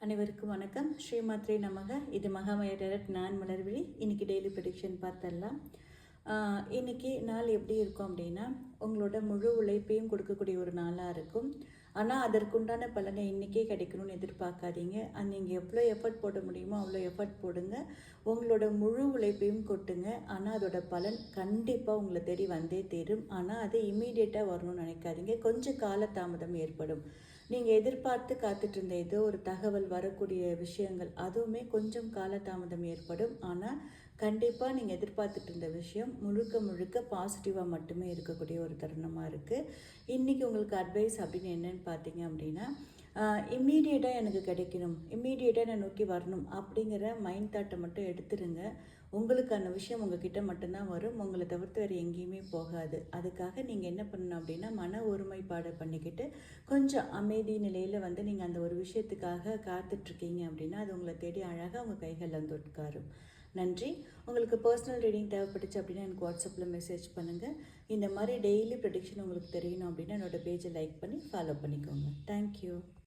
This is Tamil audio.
அனைவருக்கும் வணக்கம். ஸ்ரீமாத்ரே நமக. இது மகாமய டைரக்ட். நான் மலர்விழி. இன்றைக்கி டெய்லி ப்ரெடிக்ஷன் பார்த்துடலாம். இன்றைக்கி நாள் எப்படி இருக்கும் அப்படின்னா, உங்களோட முழு உழைப்பையும் கொடுக்கக்கூடிய ஒரு நாளாக இருக்கும். ஆனால் அதற்குண்டான பலனை இன்றைக்கே கிடைக்கணும்னு எதிர்பார்க்காதீங்க. நீங்கள் எவ்வளோ எஃபர்ட் போட முடியுமோ அவ்வளோ எஃபர்ட் போடுங்க. உங்களோட முழு உழைப்பையும் கொட்டுங்க. ஆனால் அதோட பலன் கண்டிப்பாக உங்களை தேடி வந்தே தீரும். ஆனால் அது இம்மீடியட்டாக வரணும்னு நினைக்காதீங்க. கொஞ்சம் காலதாமதம் ஏற்படும். நீங்கள் எதிர்பார்த்து காத்துட்டு இருந்த ஏதோ ஒரு தகவல் வரக்கூடிய விஷயங்கள் அதுவுமே கொஞ்சம் காலதாமதம் ஏற்படும். ஆனால் கண்டிப்பாக நீங்கள் எதிர்பார்த்துட்டு இருந்த விஷயம் முழுக்க முழுக்க பாசிட்டிவாக மட்டுமே இருக்கக்கூடிய ஒரு தருணமாக இருக்குது. இன்றைக்கி உங்களுக்கு அட்வைஸ் அப்படின்னு என்னென்னு பார்த்தீங்க அப்படின்னா, இம்மீடியட்டாக எனக்கு கிடைக்கணும், இம்மீடியட்டாக நான் நோக்கி வரணும் அப்படிங்கிற மைண்ட் தாட்டை மட்டும் எடுத்துருங்க. உங்களுக்கான விஷயம் உங்ககிட்ட மட்டும்தான் வரும். உங்களை தவிர்த்து வேறு எங்கேயுமே போகாது. அதுக்காக நீங்கள் என்ன பண்ணணும் அப்படின்னா, மன ஒருமைப்பாடு பண்ணிக்கிட்டு கொஞ்சம் அமைதி நிலையில் நீங்கள் அந்த ஒரு விஷயத்துக்காக காத்துட்ருக்கீங்க அப்படின்னா, அது உங்களை தேடி அழகாக உங்கள் கைகளில் வந்து உட்காரும். நன்றி. உங்களுக்கு பர்சனல் ரீடிங் தேவைப்பட்டுச்சு அப்படின்னா எனக்கு வாட்ஸ்அப்பில் மெசேஜ் பண்ணுங்கள். இந்த மாதிரி டெய்லி ப்ரெடிக்ஷன் உங்களுக்கு தெரியணும் அப்படின்னா என்னோடய பேஜை லைக் பண்ணி ஃபாலோ பண்ணிக்கோங்க. தேங்க்யூ.